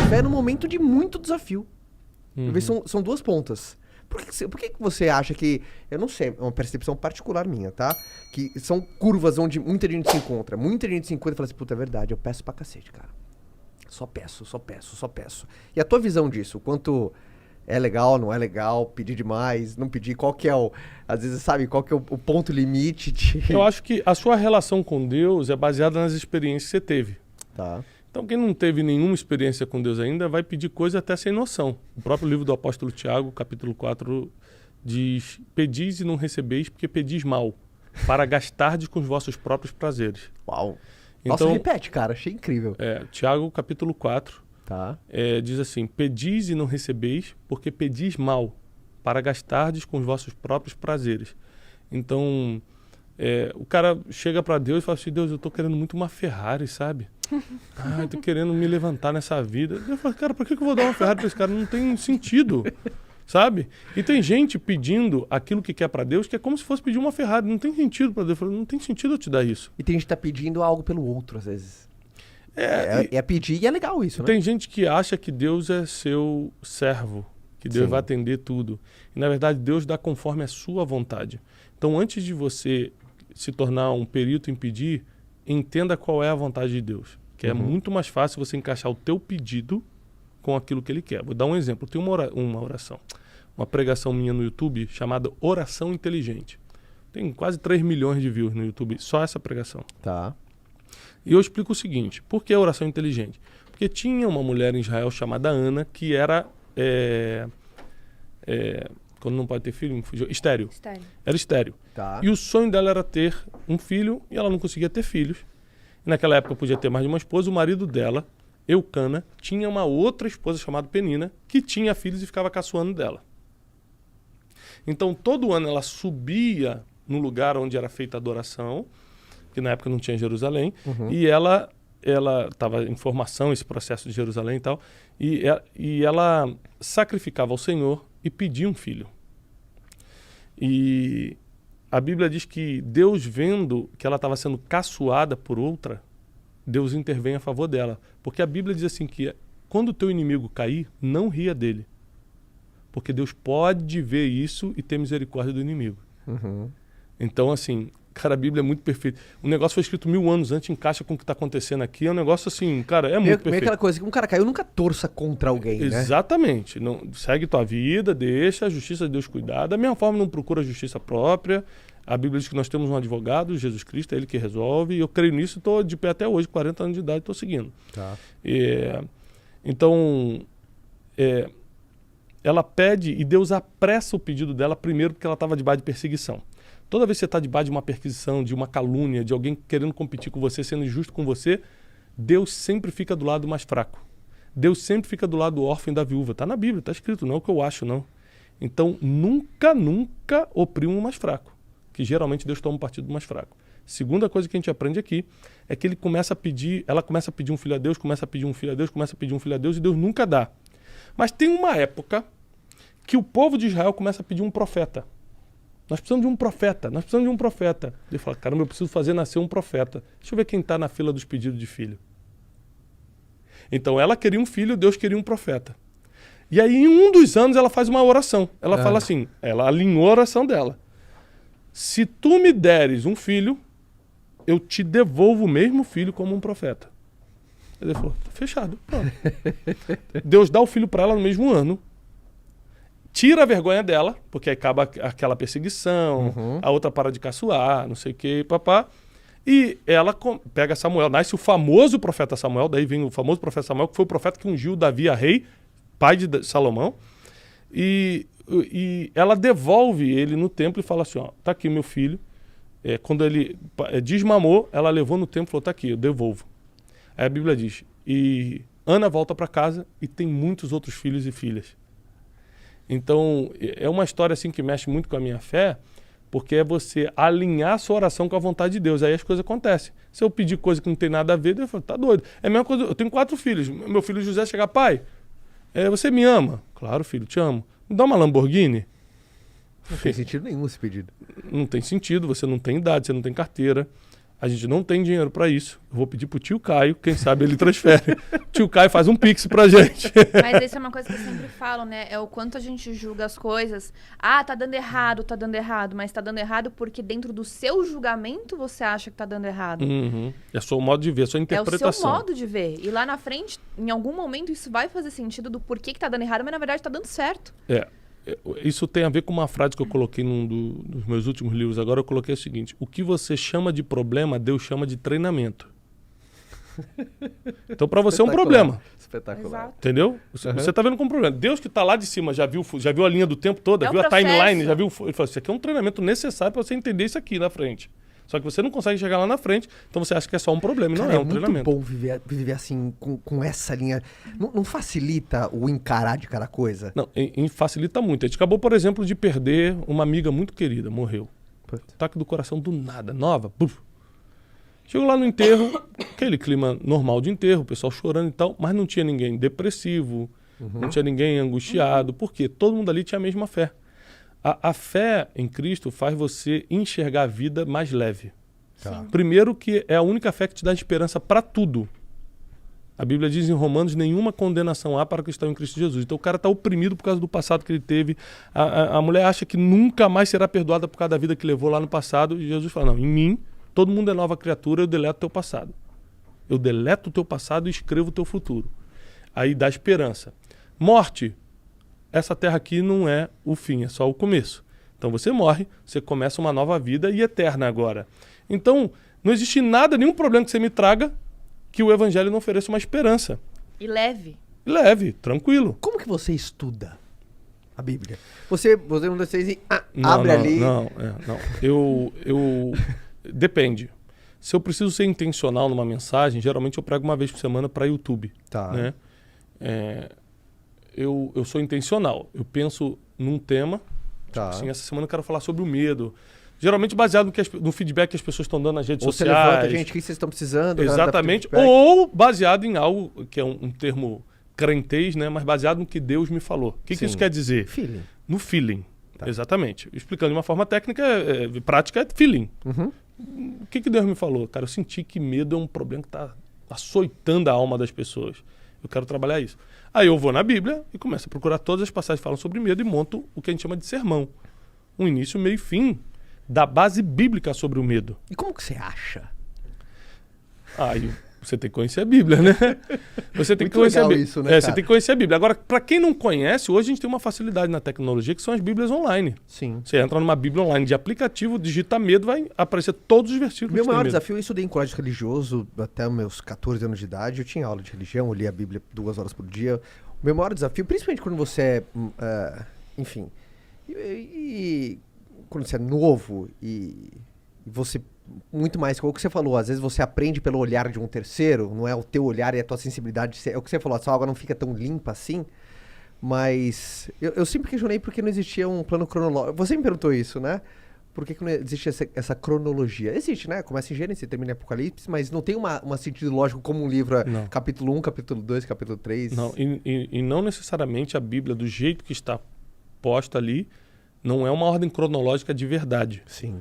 fé no momento de muito desafio. São duas pontas. Por que você acha que... Eu não sei, é uma percepção particular minha, tá? Que são curvas onde muita gente se encontra. Muita gente se encontra e fala assim, puta, é verdade, eu peço pra cacete, cara. Só peço. E a tua visão disso? Quanto é legal, não é legal, pedir demais, não pedir? Qual que é o... Às vezes, sabe, qual que é o ponto limite de... Eu acho que a sua relação com Deus é baseada nas experiências que você teve. Tá. Então, quem não teve nenhuma experiência com Deus ainda vai pedir coisa até sem noção. O próprio livro do apóstolo Tiago, capítulo 4, diz: pedis e não recebeis, porque pedis mal, para gastardes com os vossos próprios prazeres. Uau. Então, Nossa, repete, cara, achei incrível. Tiago, capítulo 4, tá. Diz assim: pedis e não recebeis, porque pedis mal, para gastardes com os vossos próprios prazeres. Então, o cara chega para Deus e fala assim: Deus, eu tô querendo muito uma Ferrari, sabe? Eu tô querendo me levantar nessa vida. Eu falo, cara, por que eu vou dar uma Ferrari pra esse cara? Não tem sentido, sabe? E tem gente pedindo aquilo que quer para Deus, que é como se fosse pedir uma Ferrari. Não tem sentido para Deus. Eu falo, não tem sentido eu te dar isso. E tem gente que tá pedindo algo pelo outro, às vezes. É pedir e é legal isso, né? Tem gente que acha que Deus é seu servo, que Deus vai atender tudo. E, na verdade, Deus dá conforme a sua vontade. Então, antes de você se tornar um perito em pedir, entenda qual é a vontade de Deus. Que é muito mais fácil você encaixar o teu pedido com aquilo que Ele quer. Vou dar um exemplo. Tem uma oração, uma pregação minha no YouTube chamada Oração Inteligente. Tem quase 3 milhões de views no YouTube, só essa pregação. Tá. E eu explico o seguinte: por que oração inteligente? Porque tinha uma mulher em Israel chamada Ana, que era, quando não pode ter filho, estéril. Era estéril. Tá. E o sonho dela era ter um filho, e ela não conseguia ter filhos. E naquela época podia ter mais de uma esposa. O marido dela, Eucana, tinha uma outra esposa chamada Penina, que tinha filhos e ficava caçoando dela. Então, todo ano ela subia no lugar onde era feita a adoração, que na época não tinha Jerusalém, e ela estava em formação, esse processo de Jerusalém e tal, e ela sacrificava ao Senhor e pedia um filho. E a Bíblia diz que Deus, vendo que ela estava sendo caçoada por outra, Deus intervém a favor dela. Porque a Bíblia diz assim que quando o teu inimigo cair, não ria dele. Porque Deus pode ver isso e ter misericórdia do inimigo. Então, assim, cara, a Bíblia é muito perfeita. O negócio foi escrito 1000 anos antes, encaixa com o que está acontecendo aqui. É um negócio assim, cara, muito perfeito. Meio aquela coisa que um cara caiu, nunca torça contra alguém, né? Exatamente. Não, segue tua vida, deixa a justiça de Deus cuidar. Da mesma forma, não procura a justiça própria. A Bíblia diz que nós temos um advogado, Jesus Cristo, é Ele que resolve. E eu creio nisso e estou de pé até hoje, 40 anos de idade, estou seguindo. Tá. Então, ela pede e Deus apressa o pedido dela primeiro porque ela estava debaixo de perseguição. Toda vez que você está debaixo de uma perseguição, de uma calúnia, de alguém querendo competir com você, sendo injusto com você, Deus sempre fica do lado mais fraco. Deus sempre fica do lado do órfão e da viúva. Está na Bíblia, está escrito, não é o que eu acho, não. Então, nunca oprima o mais fraco, que geralmente Deus toma um partido do mais fraco. Segunda coisa que a gente aprende aqui é que ela começa a pedir um filho a Deus, começa a pedir um filho a Deus, começa a pedir um filho a Deus e Deus nunca dá. Mas tem uma época que o povo de Israel começa a pedir um profeta. Nós precisamos de um profeta, nós precisamos de um profeta. Ele fala, caramba, eu preciso fazer nascer um profeta. Deixa eu ver quem está na fila dos pedidos de filho. Então ela queria um filho, Deus queria um profeta. E aí em um dos anos ela faz uma oração. Ela fala assim, ela alinhou a oração dela. Se tu me deres um filho, eu te devolvo o mesmo filho como um profeta. Ele falou, tá fechado, pronto. Deus dá o filho para ela no mesmo ano. Tira a vergonha dela, porque acaba aquela perseguição, a outra para de caçoar, não sei o que, papá. E ela pega Samuel, nasce o famoso profeta Samuel, daí vem o famoso profeta Samuel, que foi o profeta que ungiu Davi a rei, pai de Salomão. E ela devolve ele no templo e fala assim, ó, tá aqui meu filho. Quando ele desmamou, ela levou no templo e falou, tá aqui, eu devolvo. Aí a Bíblia diz, e Ana volta para casa e tem muitos outros filhos e filhas. Então, é uma história assim que mexe muito com a minha fé, porque é você alinhar a sua oração com a vontade de Deus. Aí as coisas acontecem. Se eu pedir coisa que não tem nada a ver, eu falo, tá doido. É a mesma coisa, eu tenho 4 filhos. Meu filho José chegar, pai, você me ama? Claro, filho, te amo. Me dá uma Lamborghini? Não tem sentido nenhum esse pedido. Não tem sentido, você não tem idade, você não tem carteira. A gente não tem dinheiro para isso. Eu vou pedir pro tio Caio, quem sabe ele transfere. O tio Caio faz um pix pra gente. Mas isso é uma coisa que eu sempre falo, né? É o quanto a gente julga as coisas. Ah, tá dando errado, mas tá dando errado porque dentro do seu julgamento você acha que tá dando errado. Uhum. É só o modo de ver, é a sua interpretação. É o seu modo de ver. E lá na frente, em algum momento, isso vai fazer sentido do porquê que tá dando errado, mas na verdade tá dando certo. Isso tem a ver com uma frase que eu coloquei num dos meus últimos livros. Agora eu coloquei o seguinte: o que você chama de problema, Deus chama de treinamento. Então para você é um problema. Espetacular. Exato. Entendeu? Você tá vendo como problema. Deus que tá lá de cima, já viu a linha do tempo toda, viu a timeline, já viu. Ele falou: isso aqui é um treinamento necessário para você entender isso aqui na frente. Só que você não consegue chegar lá na frente, então você acha que é só um problema. E não é um treinamento. É muito bom viver assim, com essa linha. Não facilita o encarar de cada coisa? Não, facilita muito. A gente acabou, por exemplo, de perder uma amiga muito querida, morreu. Ataque do coração do nada, nova. Buf. Chegou lá no enterro, aquele clima normal de enterro, o pessoal chorando e tal, mas não tinha ninguém depressivo, não tinha ninguém angustiado. Por quê? Todo mundo ali tinha a mesma fé. A fé em Cristo faz você enxergar a vida mais leve. Tá. Primeiro que é a única fé que te dá esperança para tudo. A Bíblia diz em Romanos: nenhuma condenação há para que estão em Cristo Jesus. Então o cara está oprimido por causa do passado que ele teve. A mulher acha que nunca mais será perdoada por causa da vida que levou lá no passado. E Jesus fala: não, em mim todo mundo é nova criatura, eu deleto o teu passado. Eu deleto o teu passado e escrevo o teu futuro. Aí dá esperança. Morte. Essa terra aqui não é o fim, é só o começo. Então você morre, você começa uma nova vida e eterna agora. Então, não existe nada, nenhum problema que você me traga que o evangelho não ofereça uma esperança. E leve. Leve, tranquilo. Como que você estuda a Bíblia? Você um, dois, três e abre não, ali. Não. Eu depende. Se eu preciso ser intencional numa mensagem, geralmente eu prego uma vez por semana para YouTube. Tá. Né? Eu sou intencional. Eu penso num tema. Tá. Tipo assim, essa semana eu quero falar sobre o medo. Geralmente baseado no feedback que as pessoas estão dando nas redes Ou sociais. você levanta, gente, o que vocês estão precisando? Exatamente. Ou baseado em algo que é um termo crentez, né? Mas baseado no que Deus me falou. O que isso quer dizer? Feeling. No feeling. Tá. Exatamente. Explicando de uma forma técnica, prática, é feeling. Uhum. O que Deus me falou? Cara, eu senti que medo é um problema que está açoitando a alma das pessoas. Eu quero trabalhar isso. Aí eu vou na Bíblia e começo a procurar todas as passagens que falam sobre medo e monto o que a gente chama de sermão. Um início, meio e fim da base bíblica sobre o medo. E como que você acha? Aí você tem que conhecer a Bíblia, né? Você tem que conhecer a Bíblia. Isso, né, você tem que conhecer a Bíblia. Agora, para quem não conhece, hoje a gente tem uma facilidade na tecnologia que são as Bíblias online. Sim. Você entra numa Bíblia online de aplicativo, digita medo, vai aparecer todos os versículos. Meu maior desafio, eu estudei em colégio religioso até os meus 14 anos de idade. Eu tinha aula de religião, eu lia a Bíblia 2 horas por dia. O meu maior desafio, principalmente quando você é, enfim, quando você é novo e você, muito mais, o que você falou, às vezes você aprende pelo olhar de um terceiro, não é o teu olhar e a tua sensibilidade, é o que você falou, a sua água não fica tão limpa assim, mas eu sempre questionei porque não existia um plano cronológico. Você me perguntou isso, né? Por que não existe essa cronologia? Existe, né? Começa em Gênesis, termina em Apocalipse, mas não tem um sentido lógico como um livro, capítulo 1, capítulo 2, capítulo 3. Não, e não necessariamente a Bíblia, do jeito que está posta ali, não é uma ordem cronológica de verdade. Sim.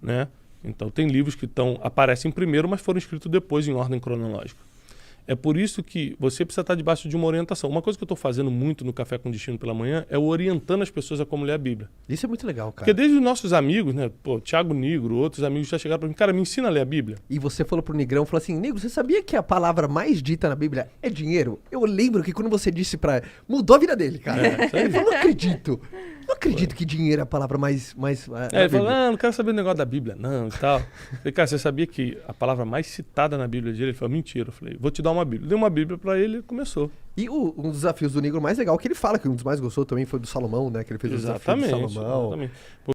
Né? Então tem livros que aparecem primeiro, mas foram escritos depois em ordem cronológica. É por isso que você precisa estar debaixo de uma orientação. Uma coisa que eu estou fazendo muito no Café com Destino pela manhã é orientando as pessoas a como ler a Bíblia. Isso é muito legal, cara. Porque desde os nossos amigos, né? Pô, Thiago Nigro, outros amigos já chegaram para mim, cara, me ensina a ler a Bíblia. E você falou pro Nigrão, falou assim, Negro, você sabia que a palavra mais dita na Bíblia é dinheiro? Eu lembro que quando você disse mudou a vida dele, cara. Ele falou, não acredito. Não acredito que dinheiro é a palavra mais ele falou, não quero saber o negócio da Bíblia, não, e tal. Eu falei, cara, você sabia que a palavra mais citada na Bíblia dele? Ele falou, mentira. Eu falei, vou te dar uma Bíblia. Dei uma Bíblia pra ele e começou. E um dos desafios do Negro mais legal, que ele fala, que um dos mais gostou também, foi do Salomão, né? Que ele fez o desafio do Salomão. Exatamente.